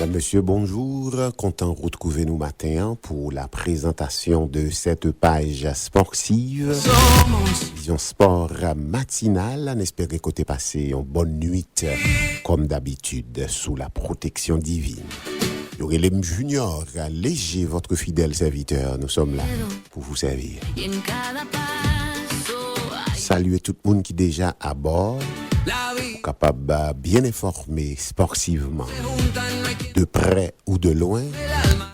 Mesdames, Messieurs, bonjour. Content de retrouver nous matin pour la présentation de cette page sportive. Vision sport matinale. On espère que vous passé une bonne nuit, comme d'habitude, sous la protection divine. Yorelem Junior, léger, votre fidèle serviteur. Nous sommes là pour vous servir. Saluez tout le monde qui est déjà à bord, capable de bien informer sportivement, de près ou de loin.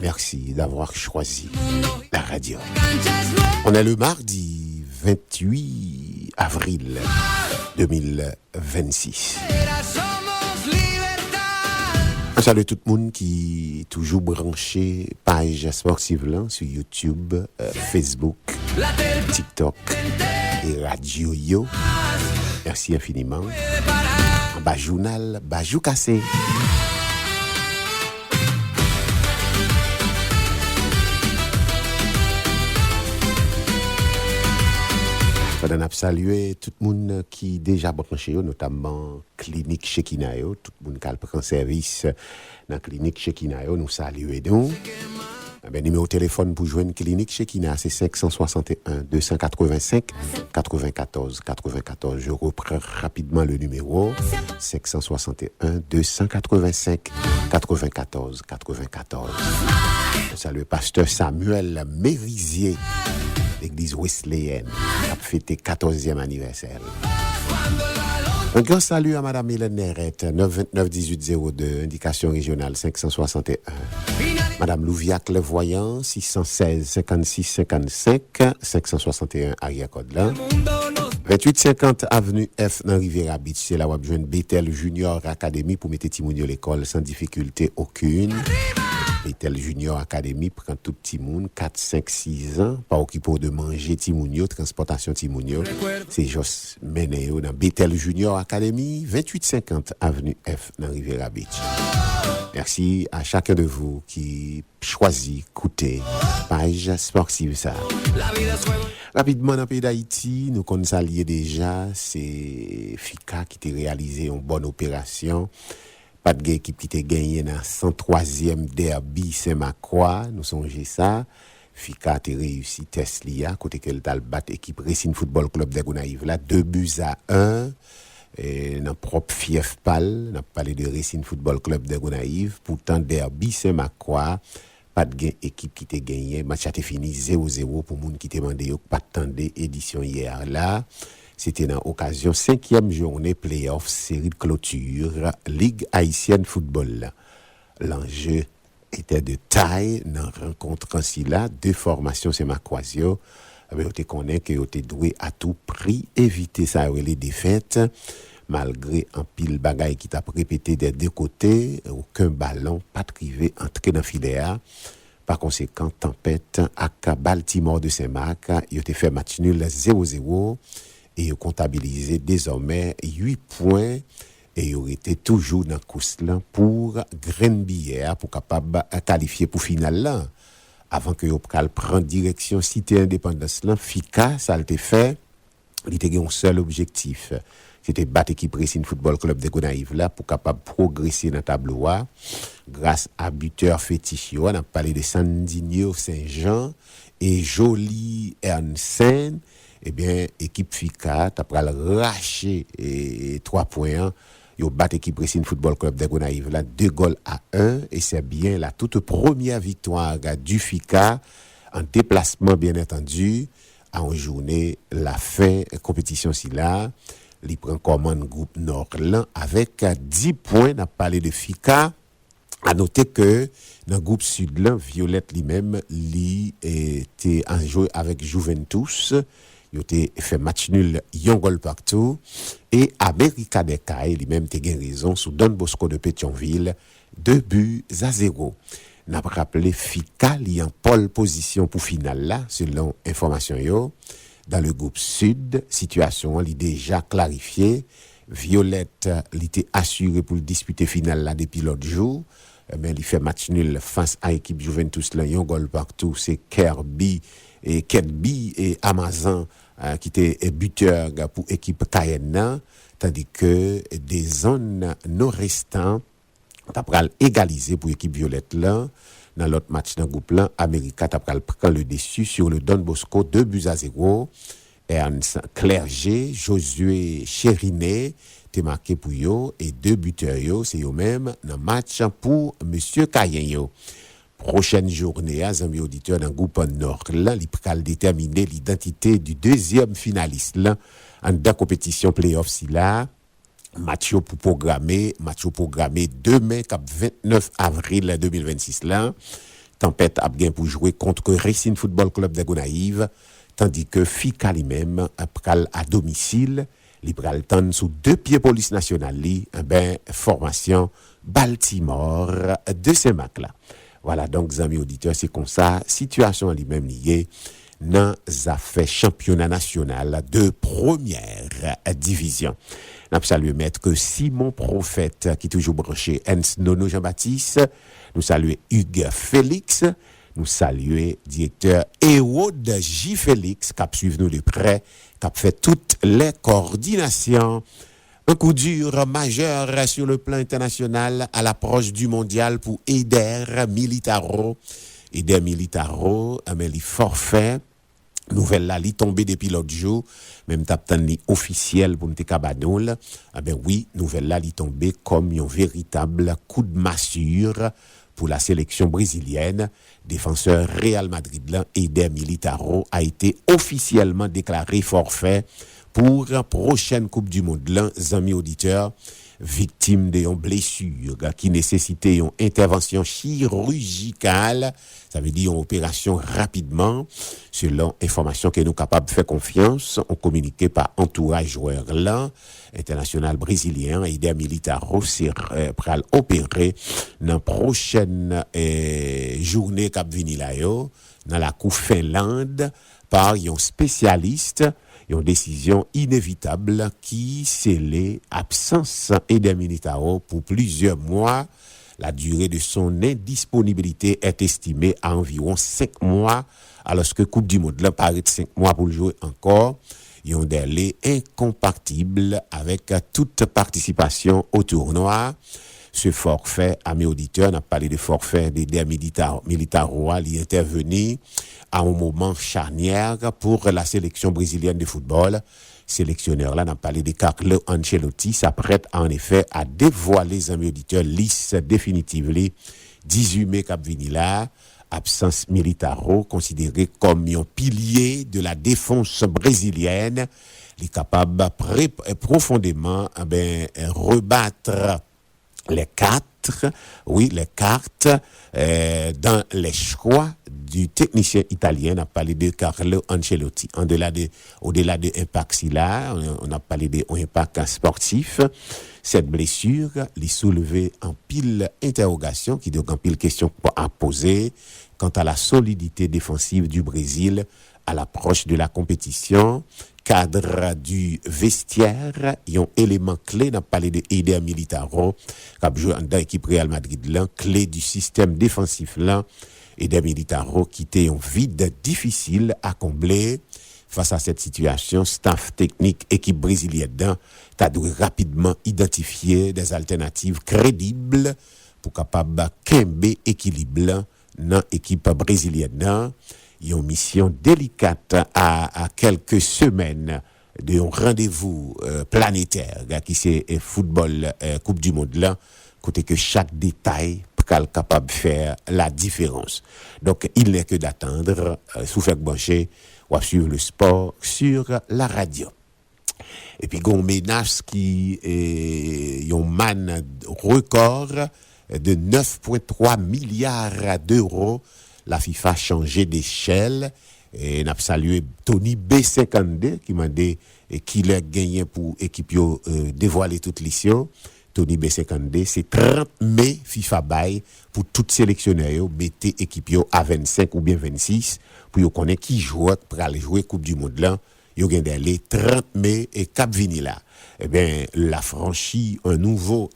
Merci d'avoir choisi la radio. On est le mardi 28 avril 2026. Je salue tout le monde qui est toujours branché page sportive là, sur YouTube, Facebook, TikTok et Radio Yo. Merci infiniment. En bas journal, Bajou Cassé. Je veux saluer tout le monde qui déjà branché, notamment Clinique Shekina, tout le monde qui prend service dans la Clinique Shekina, nous saluons donc. Numéro de téléphone pour joindre Clinique Shekina, c'est 561 285 94 94. Je reprends rapidement le numéro 561 285 94 94. Je salue Pasteur Samuel Mérisier, l'église Wesleyenne, qui a fêté 14e anniversaire. Un grand salut à Madame Hélène Nerette, 929 1802, indication régionale 561. Madame Louviac Levoyant, 616 56 55, 561 arrière code là. 2850 avenue F dans Riviera Beach, c'est là où on joindre Bethel Junior Academy pour mettre Timounio l'école sans difficulté aucune. Bethel Junior Academy prend tout petit monde 4 5 6 ans pas occupé de manger Timounio, transportation Timounio. C'est juste mené dans Bethel Junior Academy, 2850 avenue F dans Riviera Beach. Merci à chacun de vous qui choisit écouter page sportive ça. Rapidement dans le pays d'Haïti, nous connaissons déjà, c'est FICA qui a réalisé une bonne opération. Pas de équipe qui a gagné dans 103e derby Saint-Macroix, nous songeons ça. FICA a réussi Teslia, côté qu'elle a battu l'équipe Racing Football Club de Gonaïve là, 2-1. Et dans propre fief pal, on a parlé de Racing Football Club de Gonaïve. Pourtant, derby Saint-Macroix, pas de équipe qui t'a gagné. Match a été fini 0-0 pour moun qui t'a demandé pas de édition hier là. C'était dans l'occasion 5e journée playoff série de clôture Ligue haïtienne football. L'enjeu était de taille dans la rencontre ainsi là, deux formations Saint-Macroisio. On te connaît que on te doué à tout prix éviter ça les défaites malgré un pile bagaille qui t'a répété des deux côtés, aucun ballon pas privé entré dans filet. Par conséquent, tempête à Baltimore de Saint-Marc, il a fait match nul 0-0 et il a comptabilisé désormais 8 points et il aurait été toujours dans course là pour Grenbière pour capable qualifier pour finale là. Avant que Yopkal prenne direction Cité Indépendance là, FICA, ça a été fait. Il était un seul objectif. C'était battre l'équipe Racing Football Club de Gonaïve là pour capable progresser dans le tableau. Grâce à buteur fétiche, on a parlé de Sandinho Saint-Jean et Jolie Ernsen. Eh bien, équipe FICA, t'as pris racher 3 points. Yo bat équipe Racing Football Club de Gonaïve là 2-1 et c'est bien la toute première victoire du FICA en déplacement bien entendu à une journée la fin compétition si là il prend commande groupe Nord là avec 10 points. On a parlé de FICA. À noter que dans le groupe Sud là Violette lui-même était en jeu avec Juventus. Il a fait match nul, yon goal partout. Et America Decaille, lui-même, a gagné raison sous Don Bosco de Pétionville, 2-0. N'a pas rappelé FICA, li en pole position pour finale là, selon information yo. Dans le groupe Sud, situation li déjà clarifiée. Violette, li était assuré pour disputer finale là depuis l'autre jour. Mais il fait match nul face à l'équipe Juventus là, yon goal partout. C'est Kirby et Amazon qui étaient buteurs pour l'équipe Cayenne, tandis que des zones non restantes t'a pral égaliser pour équipe violette là. Dans l'autre match dans groupe là, América t'a pral prendre le dessus sur le Don Bosco 2-0. Ernst Clerget, Josué Chérinet t'es marqué pour yo et 2 buteurs yo, c'est eux même dans match pour monsieur Cayen yo. Prochaine journée, amis auditeurs dans groupe Nord là, il pral déterminer l'identité du deuxième finaliste là en dans compétition playoff si là. Match programmé demain cap 29 avril 2026 là. Tempête a bien pour jouer contre Racing Football Club de Gonaïve, tandis que Fika lui-même pral à domicile, li pral tendre sous 2 pieds police nationale li, formation Baltimore de Saint-Marc là. Voilà donc amis auditeurs, c'est comme ça situation lui-même liée dans affaires championnat national de première division. Nous saluons maître Simon Prophète qui est toujours branché Ens Nono Jean-Baptiste. Nous saluons Hugues Félix. Nous saluons directeur Hérode J. Félix qui a suivi nous de près, qui a fait toutes les coordinations. Un coup dur majeur sur le plan international à l'approche du mondial pour Eder Militaro. Eder Militaro, mais les forfaits. Nouvelle là, li tombé depuis l'autre jour, même taptan li officiel pour n'te kabadol. Oui, nouvelle là, li tombé comme un véritable coup de massure pour la sélection brésilienne. Défenseur Real Madrid là, Eder Militaro a été officiellement déclaré forfait pour la prochaine Coupe du Monde là, amis auditeurs, victime d'une blessure qui nécessitait une intervention chirurgicale. Ça veut dire une opération rapidement. Selon information que nous capables de faire confiance, on communiqué par entourage joueur là, international brésilien, Eder Militaro s'est pral opéré dans prochaine journée cap vini là yo, dans la Coupe Finlande par un spécialiste. Une décision inévitable qui scellait absence Eder Militaro pour plusieurs mois. La durée de son indisponibilité est estimée à environ 5 mois, alors que Coupe du Monde là paraît 5 mois pour le jouer encore. Ils ont des délai incompatible avec toute participation au tournoi. Ce forfait, à mes auditeurs, on a parlé de forfait d'Eder Militaro, il est intervenu à un moment charnière pour la sélection brésilienne de football. Sélectionneur là, on a parlé de Carlo Ancelotti, s'apprête en effet à dévoiler les amis auditeurs liste définitive 18 mai cap vini là. Absence Militaro considéré comme un pilier de la défense brésilienne, il est capable profondément rebattre les cartes dans les choix du technicien italien. On a parlé de Carlo Ancelotti. Au-delà de impact là, on a parlé de impact sportif. Cette blessure les soulevait en pile interrogation, qui donc en pile question à poser quant à la solidité défensive du Brésil à l'approche de la compétition. Cadre du vestiaire, un élément clé, on a parlé de Eder Militaro, qui a joué dans l'équipe Real Madrid, là, clé du système défensif là. Eder Militaro quittait un vide difficile à combler. Face à cette situation, staff technique, équipe brésilienne, a dû rapidement identifier des alternatives crédibles pour capable kembe équilibre dans l'équipe brésilienne. Une mission délicate à quelques semaines d'un rendez-vous planétaire qui c'est football Coupe du Monde là, côté que chaque détail est capable de faire la différence. Donc il n'est que d'attendre sous fait brancher ou suivre le sport sur la radio. Et puis gon ménage qui est un man record de 9,3 milliards d'euros. La FIFA a changé d'échelle et n'a salué Tony B52 qui m'a dit qu'il a gagné pour équipe dévoiler toute l'issue. Tony B52, c'est 30 mai FIFA bail pour tout sélectionneur mettez équipe à 25 ou bien 26 pour connaître qui joue pour aller jouer Coupe du Monde là. Yo gagné les 30 mai et Cap Vini là. Eh bien, la franchit un nouveau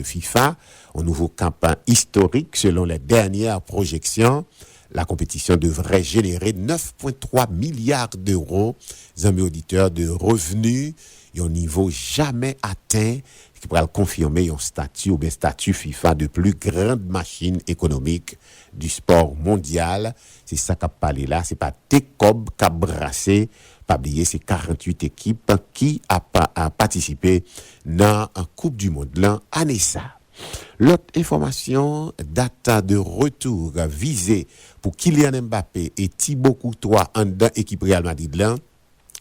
FIFA, un nouveau campagne historique selon les dernières projections. La compétition devrait générer 9,3 milliards d'euros, amis auditeurs, de revenus et au niveau jamais atteint qui pourra confirmer un statut ou bien statut FIFA de plus grande machine économique du sport mondial. C'est ça qu'a parlé là, c'est pas Tecob qu'a brassé, pas oublier c'est 48 équipes qui a participé dans la Coupe du monde là année ça. L'autre information, date de retour visée pour Kylian Mbappé et Thibaut Courtois en dans équipe Real Madrid là,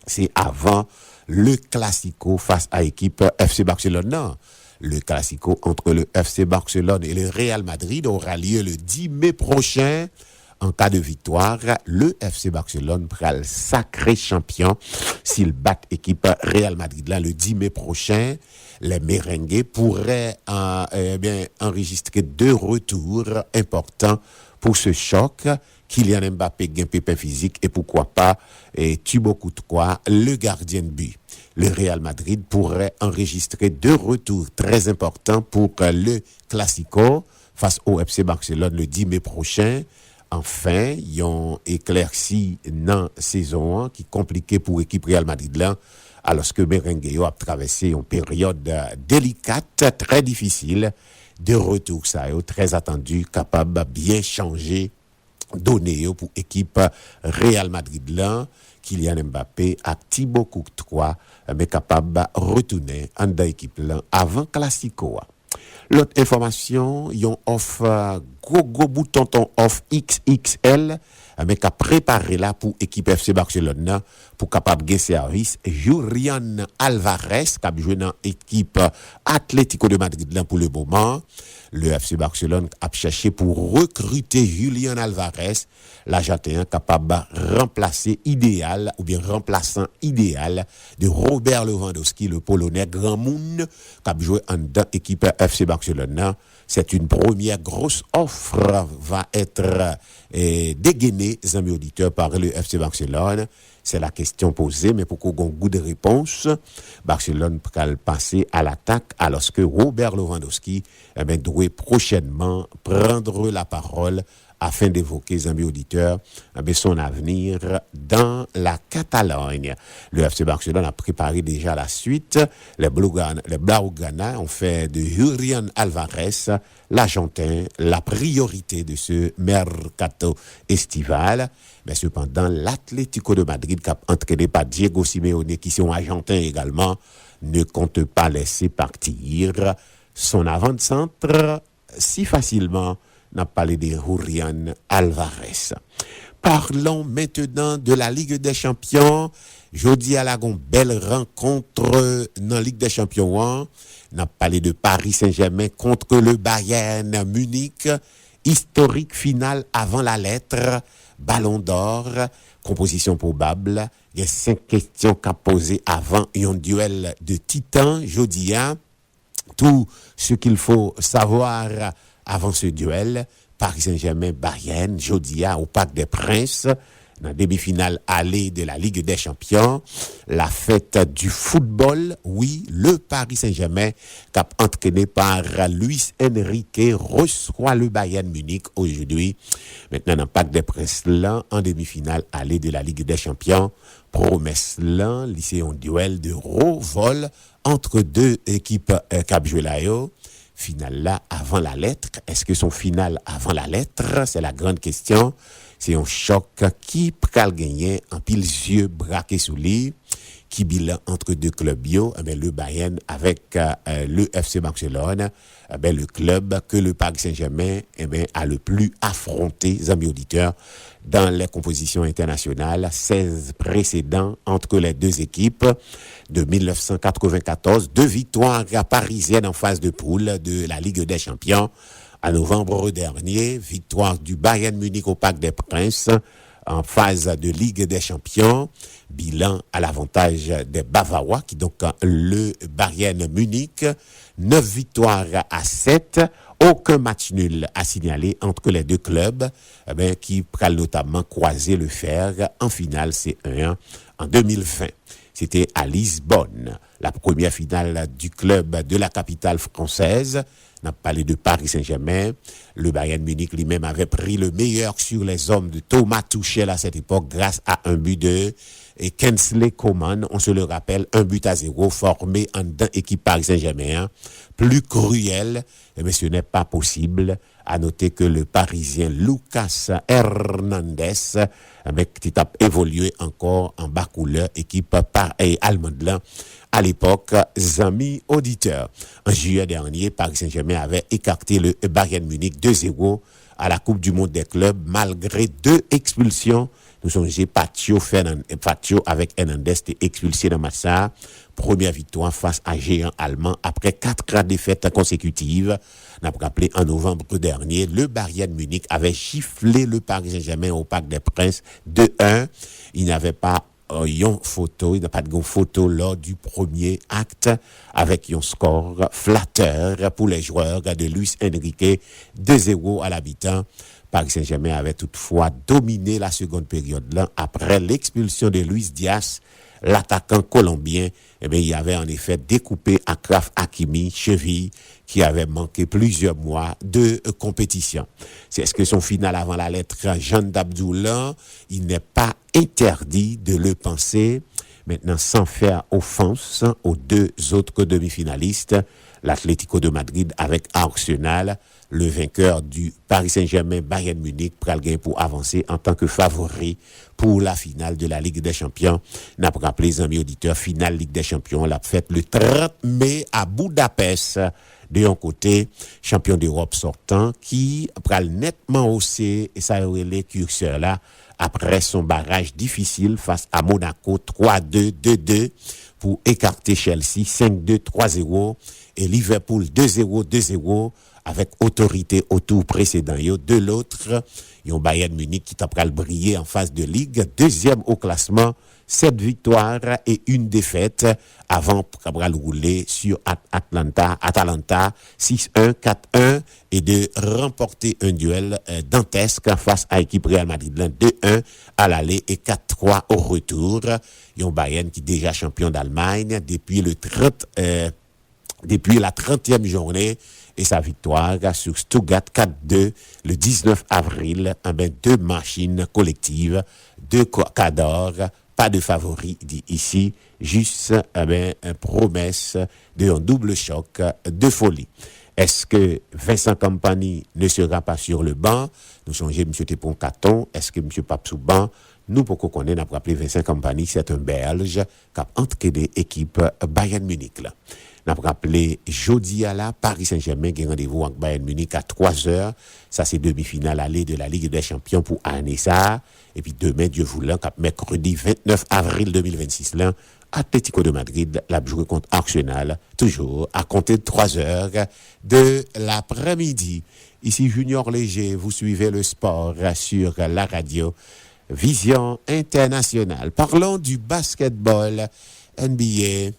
c'est avant le Classico face à l'équipe FC Barcelone. Non. Le Classico entre le FC Barcelone et le Real Madrid aura lieu le 10 mai prochain. En cas de victoire, le FC Barcelone sera le sacré champion s'il bat l'équipe Real Madrid là le 10 mai prochain. Les merengues pourraient enregistrer 2 retours importants pour ce choc. Kylian Mbappé gagne pépin physique et pourquoi pas Thibaut Courtois, le gardien de but. Le Real Madrid pourrait enregistrer 2 retours très importants pour le Classico face au FC Barcelone le 10 mai prochain. Enfin, ils ont éclairci dans saison 1 qui est compliqué pour l'équipe Real Madrid là, alors que Merengue a traversé une période délicate, très difficile, de retour ça très attendu, capable de bien changer donné pour équipe Real Madrid là, Kylian Mbappé à Thibaut Courtois mais capable de retourner en dans équipe là avant Classico. L'autre information, yon offre gros bouton off XXL mais qu'a préparé là pour équipe FC Barcelone pour capable gagner service Julián Alvarez qui a joué dans équipe Atlético de Madrid là pour le moment. Le FC Barcelone a cherché pour recruter Julián Alvarez, l'Argentin capable de remplacer idéal ou bien remplaçant idéal de Robert Lewandowski, le Polonais grand monde qui a joué en dans équipe FC Barcelone. C'est une première grosse offre va être dégainée, amis auditeurs, par le FC Barcelone. C'est la question posée, mais pour qu'on ait un goût de réponse, Barcelone peut passer à l'attaque alors que Robert Lewandowski doit prochainement prendre la parole afin d'évoquer, amis auditeurs, son avenir dans la Catalogne. Le FC Barcelone a préparé déjà la suite. Les Blaugrana ont fait de Julián Alvarez, l'Argentin, la priorité de ce mercato estival. Mais cependant, l'Atlético de Madrid, entraîné par Diego Simeone, qui sont argentins également, ne compte pas laisser partir son avant-centre si facilement. N'a parlé de Julián Alvarez. Parlons maintenant de la Ligue des Champions. Jeudi à la belle rencontre dans la Ligue des Champions. N'a parlé de Paris Saint-Germain contre le Bayern Munich. Historique finale avant la lettre. Ballon d'or. Composition probable. Il y a 5 questions qu'a posées avant un duel de titans. Jeudi, tout ce qu'il faut savoir avant ce duel, Paris Saint-Germain Bayern, jeudi au Parc des Princes, dans la demi-finale allée de la Ligue des Champions, la fête du football, oui, le Paris Saint-Germain, cap entraîné par Luis Enrique, reçoit le Bayern Munich aujourd'hui. Maintenant, dans le Parc des Princes, là, en demi-finale allée de la Ligue des Champions, promesse là, lycée en duel de haut vol entre 2 équipes cap joué là. Final là avant la lettre. Est-ce que son final avant la lettre? C'est la grande question. C'est un choc qui peut gagner en pile yeux braqués sous lit. Qui bilan entre 2 clubs bio, le Bayern avec le FC Barcelone, le club que le Paris Saint-Germain a le plus affronté, amis auditeurs, dans les compositions internationales, 16 précédents entre les 2 équipes de 1994, 2 victoires parisiennes en phase de poule de la Ligue des Champions. En novembre dernier, victoire du Bayern Munich au Parc des Princes en phase de Ligue des Champions, bilan à l'avantage des Bavarois, qui donc le Bayern Munich, 9 victoires à 7, aucun match nul à signaler entre les 2 clubs, qui pourraient notamment croiser le fer en finale C1 en 2020. C'était à Lisbonne, la première finale du club de la capitale française. On a parlé de Paris Saint-Germain. Le Bayern Munich lui-même avait pris le meilleur sur les hommes de Thomas Tuchel à cette époque grâce à un but de Kingsley Coman. On se le rappelle, 1-0 formé en deux équipes Paris Saint-Germain. Plus cruel, mais ce n'est pas possible. À noter que le Parisien Lucas Hernandez, qui a évolué encore en bas couleur, équipe allemande là, à l'époque, amis auditeurs. En juillet dernier, Paris Saint-Germain avait écarté le Bayern Munich 2-0 à la Coupe du Monde des clubs, malgré 2 expulsions. Nous sommes Patio avec Hernandez était expulsé dans le match. Première victoire face à géant allemand après 4 défaites consécutives. On a rappelé en novembre dernier, le Bayern Munich avait giflé le Paris Saint-Germain au Parc des Princes 2-1. Il n'avait pas une photo, il n'a pas de photo lors du premier acte avec un score flatteur pour les joueurs de Luis Enrique 2-0 à l'habitant. Paris Saint-Germain avait toutefois dominé la seconde période là après l'expulsion de Luis Diaz, l'attaquant colombien. Il avait en effet découpé Achraf Hakimi, cheville, qui avait manqué plusieurs mois de compétition. C'est ce que son final avant la lettre Jean d'Abdullah, il n'est pas interdit de le penser. Maintenant, sans faire offense aux 2 autres demi-finalistes, l'Atlético de Madrid avec Arsenal, le vainqueur du Paris Saint-Germain Bayern Munich pral gain pour avancer en tant que favori pour la finale de la Ligue des Champions. N'a pas rappelé les amis auditeurs, finale Ligue des Champions, l'a faite le 30 mai à Budapest. De un côté, champion d'Europe sortant qui pral nettement haussé et ça aurait les curseurs là après son barrage difficile face à Monaco 3-2, 2-2 pour écarter Chelsea 5-2, 3-0 et Liverpool 2-0, 2-0 avec autorité au tour précédent. De l'autre, yon Bayern Munich qui t'a pral briller en phase de ligue, 2e au classement, 7 victoires et 1 défaite avant pral rouler sur Atalanta 6-1, 4-1 et de remporter un duel dantesque face à l'équipe Real Madrid 2-1 à l'aller et 4-3 au retour. Yon Bayern qui déjà champion d'Allemagne depuis la 30e journée et sa victoire sur Stuttgart 4-2 le 19 avril, 2 machines collectives, 2 cadors, pas de favori dit ici, juste une promesse d'un double choc de folie. Est-ce que Vincent Kompany ne sera pas sur le banc? Nous songeons M. Tépon Caton. Est-ce que M. Pape sous banc? Nous, pour qu'on connaisse, n'a pas appelé Vincent Kompany, c'est un Belge qui a entraîné l'équipe Bayern Munich là. N'a pas rappelé jeudi à la Paris Saint-Germain qui a rendez-vous avec Bayern Munich à 3h. Ça, c'est demi-finale aller de la Ligue des Champions pour Anessa. Et puis demain, Dieu voulant, mercredi 29 avril 2026, là, Atlético de Madrid l'a joué contre Arsenal, toujours à compter de 3h de l'après-midi. Ici Junior Léger, vous suivez le sport sur la radio Vision Internationale. Parlons du basketball NBA.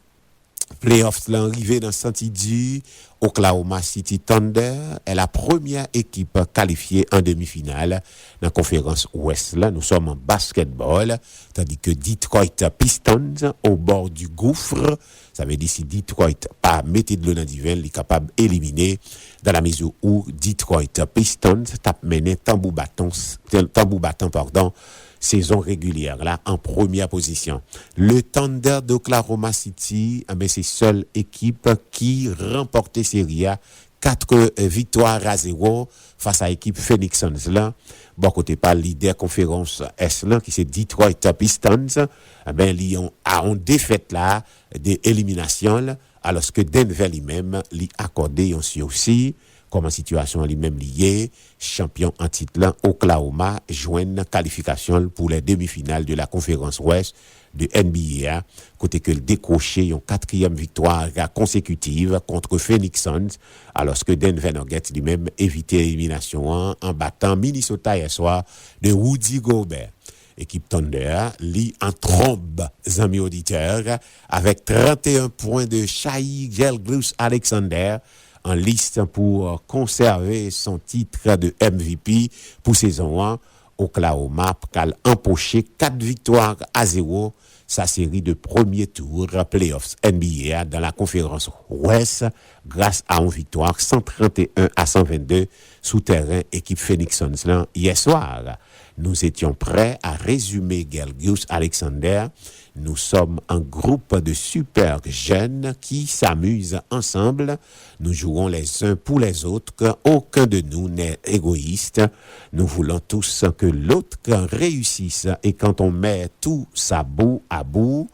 Playoffs l'arrivée dans Saint-Idi, Oklahoma City Thunder est la première équipe qualifiée en demi-finale dans la conférence Ouest. Là, nous sommes en basketball, tandis que Detroit Pistons au bord du gouffre. Ça veut dire si Detroit pas mettez de l'eau dans divin, il est capable d'éliminer dans la mesure où Detroit Pistons tape mené tambour battant, saison régulière là en première position. Le Thunder d'Oklahoma City, c'est seule équipe qui remportait série A 4 victoires à 0 face à l'équipe Phoenix Suns là. Bon côté pas leader conférence S là qui c'est Detroit Pistons, Lyon a une défaite là d'élimination là, alors que Denver lui-même lui accordé aussi comme situation lui-même liée, champion en titre là, Oklahoma joignent qualification pour les demi-finales de la conférence Ouest de NBA, côté que le décroché une 4e victoire consécutive contre Phoenix Suns, alors que Denver Nuggets lui-même évité l'élimination en battant Minnesota hier soir de Rudy Gobert. Équipe Thunder, lit en trombe, amis auditeurs, avec 31 points de Shai Gilgeous-Alexander, en liste pour conserver son titre de MVP pour saison 1. Oklahoma a empoché 4 victoires à 0 sa série de premier tour playoffs NBA dans la conférence Ouest. grâce à une victoire 131-122 sous terrain équipe Phoenix Suns là hier soir. Nous étions prêts à résumer Gelgius Alexander. Nous sommes un groupe de super jeunes qui s'amusent ensemble. Nous jouons les uns pour les autres. Aucun de nous n'est égoïste. Nous voulons tous que l'autre réussisse. Et quand on met tout ça bout à bout,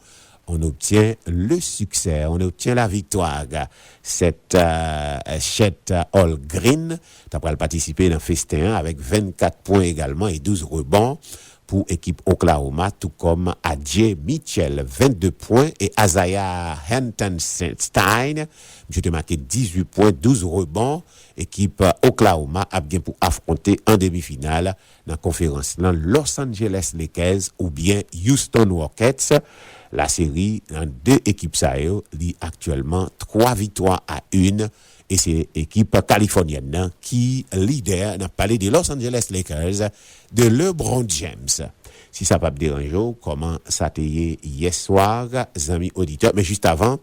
on obtient le succès, on obtient la victoire. Cette Chet Holmgren a participé dans festin avec 24 points également et 12 rebonds pour équipe Oklahoma, tout comme Adjay Mitchell, 22 points, et Isaiah Hampton-Stein, j'ai marqué 18 points, 12 rebonds. Équipe Oklahoma a bien pour affronter en demi-finale dans la conférence Los Angeles Lakers ou bien Houston Rockets. La série dans deux équipes ça lit actuellement 3 victoires à 1 et c'est l'équipe californienne qui leader dans le palais des Los Angeles Lakers de LeBron James. Si ça pas me déranger, comment ça t'est hier soir, amis auditeurs, mais juste avant,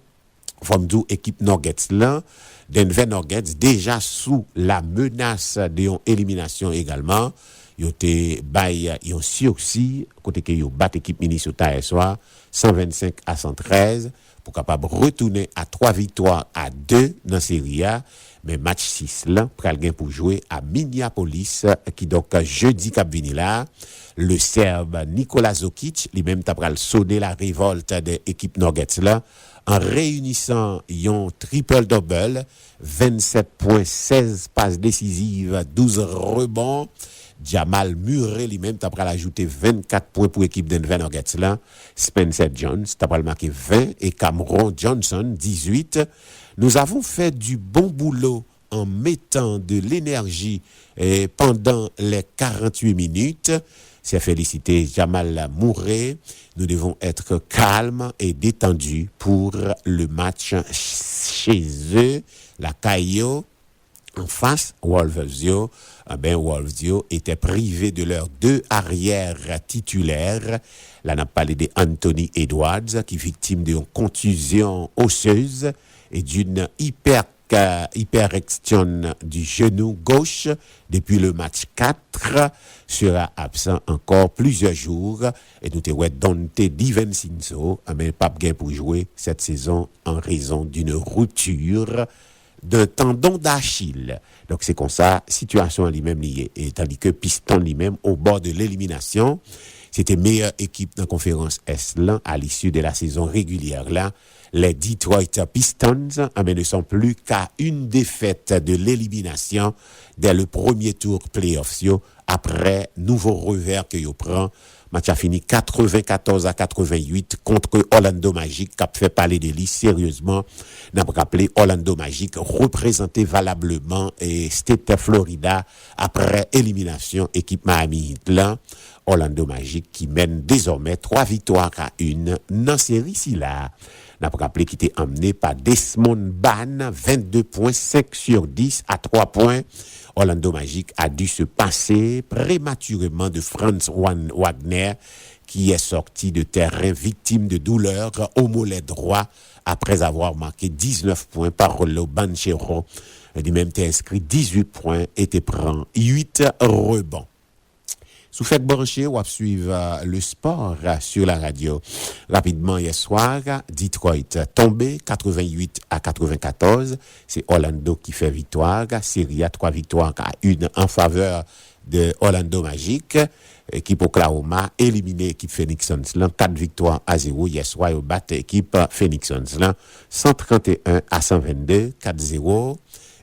faut me dire équipe Nuggets là, Denver Nuggets déjà sous la menace d'une élimination également. Yo te bay yon sursis côté que yo bat équipe Minnesota hier soir 125-113 pour capable retourner à 3 victoires à 2 dans série A, mais match 6 là pral gain pour jouer à Minneapolis qui donc jeudi cap vini là. Le Serbe Nikola Jokic lui-même t'a pral sonner la révolte de équipe Nuggets là en réunissant yon triple double, 27 points, 16 passes décisives, 12 rebonds. Jamal Murray lui-même t'a pral ajouter 24 points pour l'équipe Denver Nuggets là. Spencer Jones t'a pral marqué 20 et Cameron Johnson 18. Nous avons fait du bon boulot en mettant de l'énergie pendant les 48 minutes. C'est félicité Jamal Murray. Nous devons être calmes et détendus pour le match chez eux, la Caillou. En face, Wolves était privé de leurs 2 arrières titulaires. Là, on a parlé de Anthony Edwards, qui est victime d'une contusion osseuse et d'une hyperextension du genou gauche depuis le match 4, sera absent encore plusieurs jours. Et nous avons Dante DiVincenzo, mais pas bien pour jouer cette saison en raison d'une rupture d'un tendon d'Achille. Donc c'est comme ça, situation lui-même liée. Et tandis que Piston lui-même, au bord de l'élimination, c'était meilleure équipe dans la conférence Est là, à l'issue de la saison régulière là. Les Detroit Pistons ne sont plus qu'à une défaite de l'élimination dès le premier tour playoffs après nouveau revers que yo prend. Match a fini 94-88 contre Orlando Magic, qui a fait parler de lui sérieusement. N'a pas rappelé Orlando Magic représenté valablement et State Florida après élimination équipe Miami Heat là. Orlando Magic qui mène désormais 3 victoires à 1 dans série si là. N'a pas rappelé qu'il était emmené par Desmond Bane, 22 points, 5 sur 10 à 3 points. Orlando Magic a dû se passer prématurément de Franz Wagner, qui est sorti de terrain victime de douleur au mollet droit après avoir marqué 19 points par Rollo Banchero. Lui-même t'a inscrit 18 points et te prend 8 rebonds. Sous fait branché, on va suivre le sport sur la radio. Rapidement, hier soir, Detroit tombé 88-94. C'est Orlando qui fait victoire. Série A, 3 victoires à 1 en faveur de Orlando Magic. Équipe Oklahoma éliminé équipe Phoenix Suns 4 victoires à 0 hier soir au bat équipe Phoenix Suns 131-122 4-0.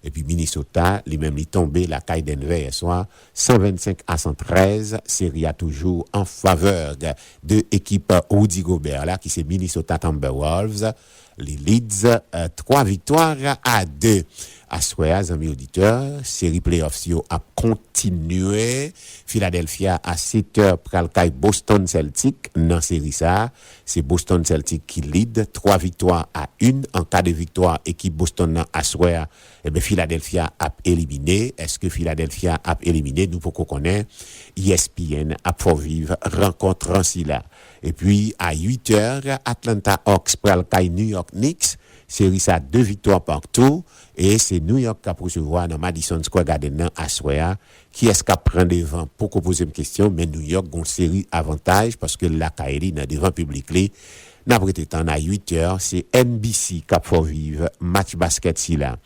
Et puis Minnesota, lui-même, il tombé la caille Denver hier soir, 125-113. Série A toujours en faveur de l'équipe Rudy Gobert, là, qui c'est Minnesota Timberwolves. Les Leeds, 3 victoires à 2. À soir, amis auditeurs, série playoffs a continué. Philadelphia à 7h pral kay Boston Celtics dans série ça. C'est Boston Celtics qui lead 3 victoires à 1. En cas de victoire, équipe Boston à soir, eh bien Philadelphia a éliminé. Est-ce que Philadelphia a éliminé? Nous pouvons connaître. ESPN a pour vivre rencontre en là. Et puis à 8h, Atlanta Hawks pral kay New York Knicks. Série ça 2 victoires partout et c'est New York qui a recevoir dans Madison Square Garden à soir. Qui est-ce qui prend devant pour poser une question mais New York a une série avantage parce que la Kairi dans devant public li n'a prêté temps à 8h, c'est NBC qui a fait vivre match basket si là.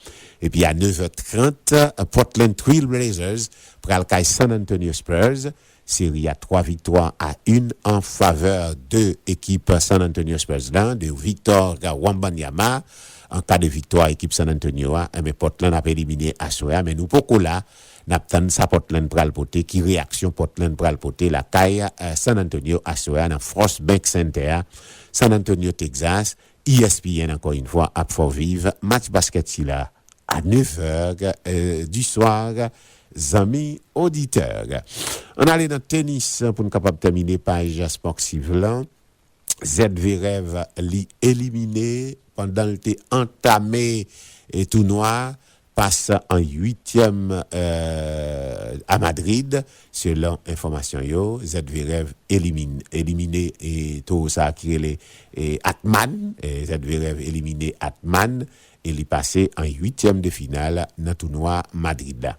Et puis à 9h30, Portland Trail Blazers pour le San Antonio Spurs. Série à 3 victoires à 1 en faveur de l'équipe San Antonio Spurs là, de Victor Wembanyama. En cas de victoire, équipe San Antonio, mais Portland a éliminé à Soya, mais nous, pourquoi là, n'attendons ça Portland pral poté, qui réaction Portland pral poté, la caille San Antonio à Soya, dans Frostbank Center, San Antonio, Texas, ESPN encore une fois, à Fort Vive, match basket là, à 9h du soir, amis auditeurs. On allait dans le tennis pour nous capable terminer page sportive là. Zverev l'y éliminé pendant le temps entamé et tout noir passe en 8e à Madrid selon information yo Zverev éliminé et tout ça qui est Atman Zverev éliminé Atman et il est passé en 8e de finale dans tournoi Madrid là.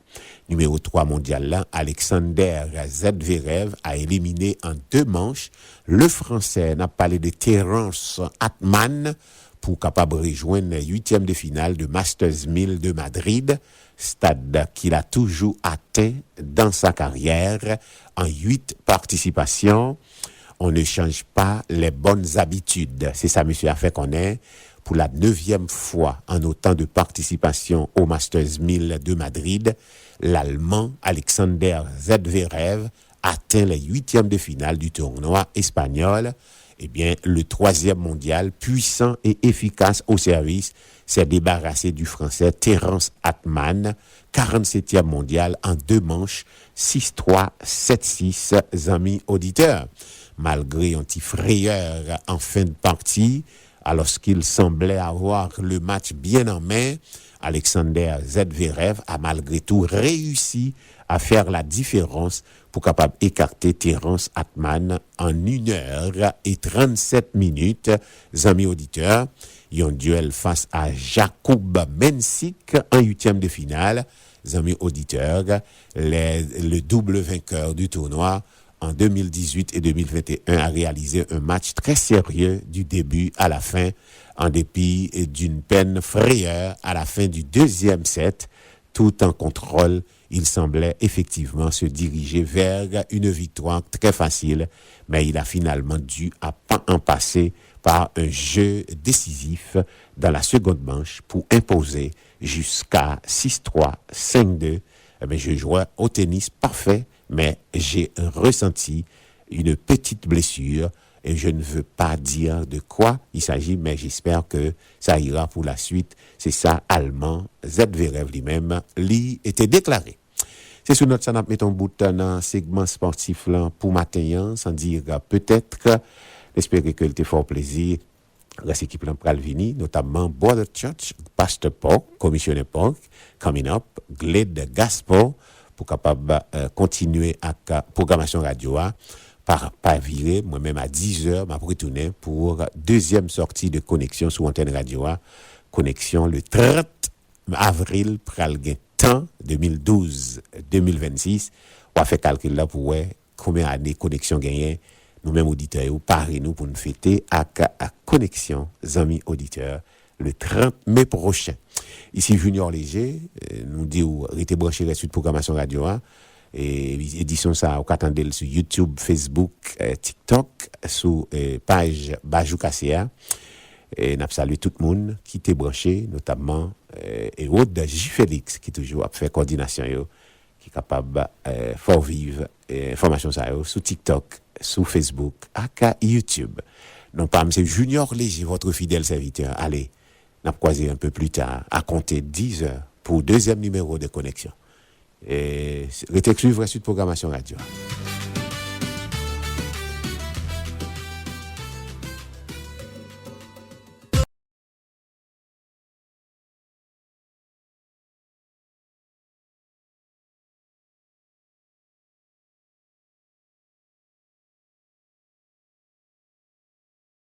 Numéro 3 mondial là, Alexander Zverev a éliminé en 2 manches le français n'a parlé de Terence Atman pour capable rejoindre 8e de finale de Masters 1000 de Madrid, stade qu'il a toujours atteint dans sa carrière en 8 participations. On ne change pas les bonnes habitudes. C'est ça monsieur a fait qu'on est pour la 9e fois en autant de participation au Masters 1000 de Madrid, l'Allemand Alexander Zverev atteint les 8e de finale du tournoi espagnol. Eh bien, le 3e mondial, puissant et efficace au service, s'est débarrassé du français Terence Atman, 47e mondial en 2 manches, 6-3, 7-6, amis auditeurs. Malgré un petit frayeur en fin de partie, alors qu'il semblait avoir le match bien en main, Alexander Zverev a malgré tout réussi à faire la différence pour capable écarter Terence Atman en 1h37. Amis auditeurs, il y a un duel face à Jakub Mensik en 8e de finale. Amis auditeurs, le double vainqueur du tournoi en 2018 et 2021 a réalisé un match très sérieux du début à la fin, en dépit d'une peine frayeur à la fin du 2e set, tout en contrôle. Il semblait effectivement se diriger vers une victoire très facile, mais il a finalement dû en passer par un jeu décisif dans la seconde manche pour imposer jusqu'à 6-3, 5-2. Je jouais au tennis parfait, mais j'ai ressenti une petite blessure et je ne veux pas dire de quoi il s'agit, mais j'espère que ça ira pour la suite. C'est ça, allemand, Zverev lui-même, lui était déclaré. C'est sur notre sanap mettons bout dans segment sportif là pour matin, sans dire peut-être, j'espère que te fort plaisir. La équipe là pral vini, notamment Border Church, Pastor Pork, Commissioner Pork, Coming Up, Glade Gaspor, pour capable continuer avec la programmation radio par virer moi-même à 10h m'a retourner pour 2e sortie de connexion sur antenne radio connexion le 30 avril pral gen temps 2012-2026 on va faire calcul là pour combien d'années connexion gagné nous-mêmes auditeurs ou parer nous pour nous fêter à connexion amis auditeurs le 30 mai prochain. Ici Junior Léger, nous dit où restez branché la suite programmation radio et édition ça au attendez sur YouTube, Facebook, TikTok sous page Bajou KCA et n'a salué tout le monde qui était branché notamment et Aude J Félix qui toujours a fait coordination yo qui est capable fort vivre information ça yo sur TikTok, sur Facebook, aka YouTube. Non pas monsieur Junior Léger votre fidèle serviteur. Allez n'a croisé un peu plus tard, à compter 10 heures pour 2e numéro de connexion. Et restez suivre la suite programmation radio.